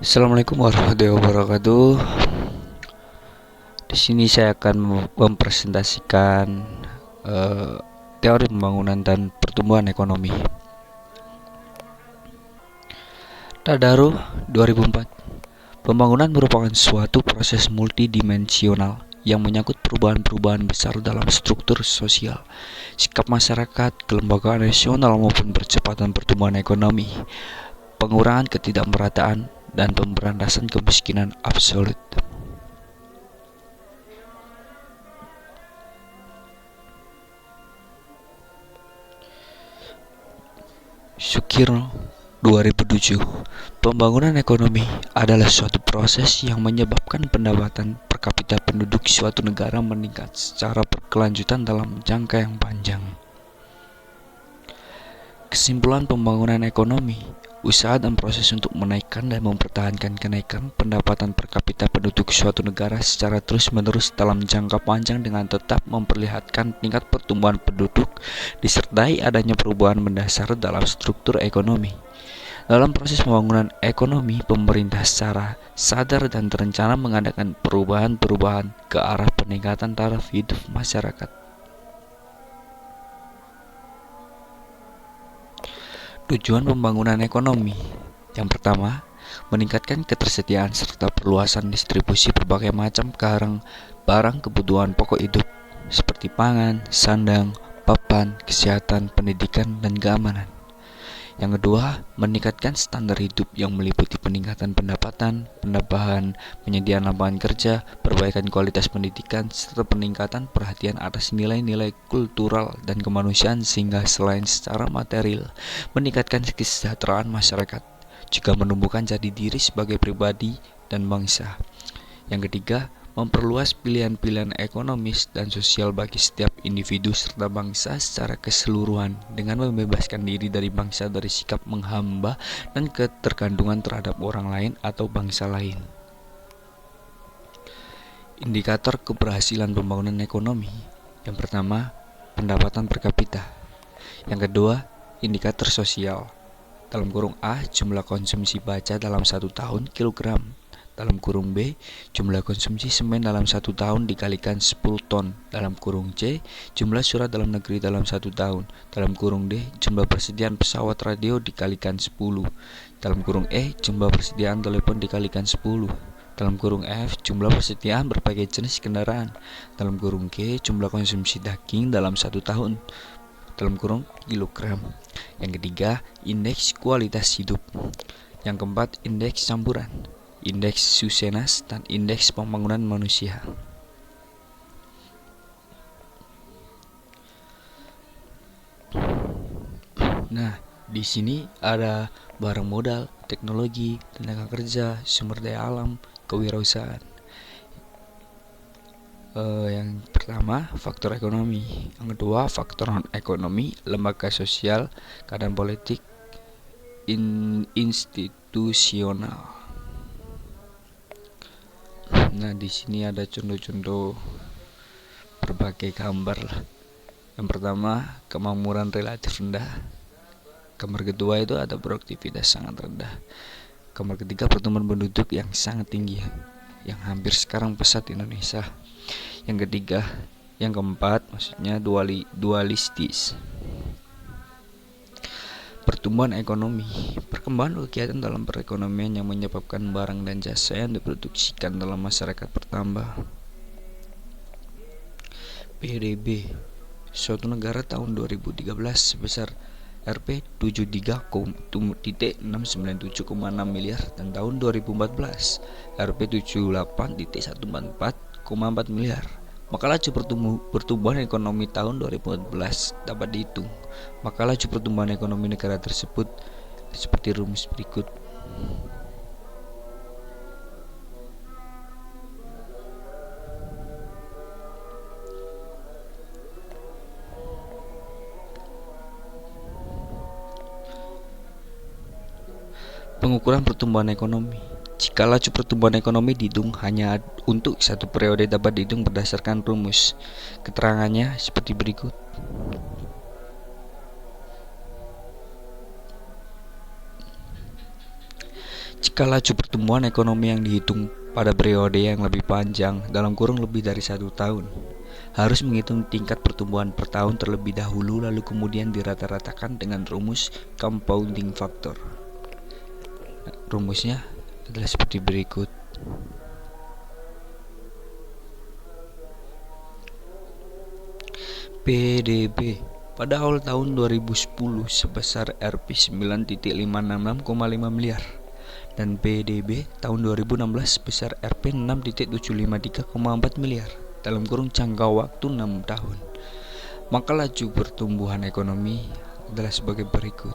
Assalamualaikum warahmatullahi wabarakatuh. Di sini saya akan mempresentasikan teori pembangunan dan pertumbuhan ekonomi. Tadaro 2004. Pembangunan merupakan suatu proses multidimensional yang menyangkut perubahan-perubahan besar dalam struktur sosial, sikap masyarakat, kelembagaan nasional maupun percepatan pertumbuhan ekonomi, pengurangan ketidakmerataan, dan pemberantasan kemiskinan absolut. Sukirno 2007. Pembangunan ekonomi adalah suatu proses yang menyebabkan pendapatan per kapita penduduk suatu negara meningkat secara berkelanjutan dalam jangka yang panjang. Kesimpulan pembangunan ekonomi, usaha dan proses untuk menaikkan dan mempertahankan kenaikan pendapatan per kapita penduduk suatu negara secara terus-menerus dalam jangka panjang dengan tetap memperlihatkan tingkat pertumbuhan penduduk disertai adanya perubahan mendasar dalam struktur ekonomi. Dalam proses pembangunan ekonomi, pemerintah secara sadar dan terencana mengadakan perubahan-perubahan ke arah peningkatan taraf hidup masyarakat. Tujuan pembangunan ekonomi. Yang pertama, meningkatkan ketersediaan serta perluasan distribusi berbagai macam barang kebutuhan pokok hidup seperti pangan, sandang, papan, kesehatan, pendidikan, dan keamanan. Yang kedua, meningkatkan standar hidup yang meliputi peningkatan pendapatan, penambahan penyediaan lapangan kerja, perbaikan kualitas pendidikan, serta peningkatan perhatian atas nilai-nilai kultural dan kemanusiaan sehingga selain secara material, meningkatkan kesejahteraan masyarakat, juga menumbuhkan jati diri sebagai pribadi dan bangsa. Yang ketiga, memperluas pilihan-pilihan ekonomis dan sosial bagi setiap individu serta bangsa secara keseluruhan dengan membebaskan diri dari bangsa dari sikap menghamba dan ketergantungan terhadap orang lain atau bangsa lain. Indikator keberhasilan pembangunan ekonomi. Yang pertama, pendapatan per kapita. Yang kedua, indikator sosial. Dalam kurung A, jumlah konsumsi baja dalam 1 tahun kilogram. Dalam kurung B, jumlah konsumsi semen dalam 1 tahun dikalikan 10 ton. Dalam kurung C, jumlah surat dalam negeri dalam 1 tahun. Dalam kurung D, jumlah persediaan pesawat radio dikalikan 10. Dalam kurung E, jumlah persediaan telepon dikalikan 10. Dalam kurung F, jumlah persediaan berbagai jenis kendaraan. Dalam kurung G, jumlah konsumsi daging dalam 1 tahun. Dalam kurung kilogram. Yang ketiga, indeks kualitas hidup. Yang keempat, indeks campuran, indeks Susenas, dan indeks pembangunan manusia. Nah, di sini ada barang modal, teknologi, tenaga kerja, sumber daya alam, kewirausahaan. Yang pertama, faktor ekonomi. Yang kedua, faktor non-ekonomi, lembaga sosial, keadaan politik, institusional. Nah, di sini ada contoh-contoh berbagai gambar lah. Yang pertama, kemakmuran relatif rendah. Gambar kedua itu ada produktivitas sangat rendah. Gambar ketiga, pertumbuhan penduduk yang sangat tinggi, yang hampir sekarang pesat di Indonesia. Yang ketiga, yang keempat, maksudnya dualistis. Pertumbuhan ekonomi. Perkembangan kegiatan dalam perekonomian yang menyebabkan barang dan jasa yang diproduksikan dalam masyarakat bertambah. PDB suatu negara tahun 2013 sebesar Rp 73.697,6 miliar dan tahun 2014 Rp 78.144,4 miliar. Maka laju pertumbuhan ekonomi tahun 2014 dapat dihitung. Maka laju pertumbuhan ekonomi negara tersebut seperti rumus berikut. Pengukuran pertumbuhan ekonomi. Jika laju pertumbuhan ekonomi dihitung hanya untuk satu periode dapat dihitung berdasarkan rumus. Keterangannya seperti berikut. Jika laju pertumbuhan ekonomi yang dihitung pada periode yang lebih panjang dalam kurun lebih dari 1 tahun, harus menghitung tingkat pertumbuhan per tahun terlebih dahulu lalu kemudian dirata-ratakan dengan rumus compounding factor. Rumusnya adalah seperti berikut. PDB pada awal tahun 2010 sebesar Rp9.566,5 miliar dan PDB tahun 2016 sebesar Rp6.753,4 miliar dalam kurun jangka waktu 6 tahun. Maka laju pertumbuhan ekonomi adalah sebagai berikut.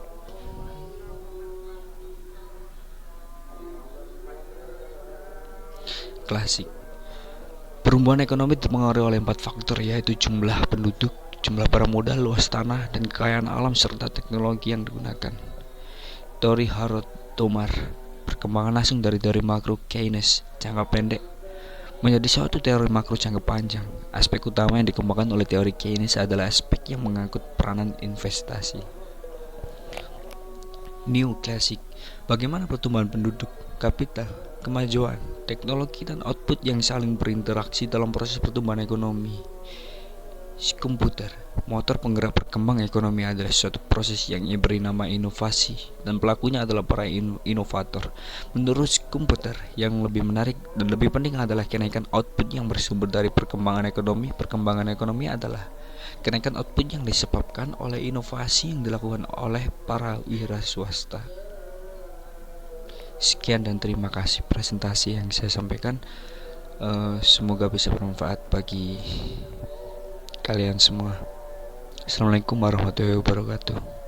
Klasik. Pertumbuhan ekonomi dipengaruhi oleh 4 faktor, yaitu jumlah penduduk, jumlah barang modal, luas tanah, dan kekayaan alam serta teknologi yang digunakan. Teori Harold Tomar, perkembangan langsung dari teori makro Keynes jangka pendek menjadi suatu teori makro jangka panjang. Aspek utama yang dikembangkan oleh teori Keynes adalah aspek yang mengangkut peranan investasi. New Classic, bagaimana pertumbuhan penduduk, kapital, kemajuan, teknologi, dan output yang saling berinteraksi dalam proses pertumbuhan ekonomi. Komputer, motor penggerak berkembang ekonomi adalah suatu proses yang diberi nama inovasi dan pelakunya adalah para inovator. Menurut komputer, yang lebih menarik dan lebih penting adalah kenaikan output yang bersumber dari perkembangan ekonomi. Perkembangan ekonomi adalah kenaikan output yang disebabkan oleh inovasi yang dilakukan oleh para wira swasta. Sekian dan terima kasih presentasi yang saya sampaikan. Semoga bisa bermanfaat bagi kalian semua. Assalamualaikum warahmatullahi wabarakatuh.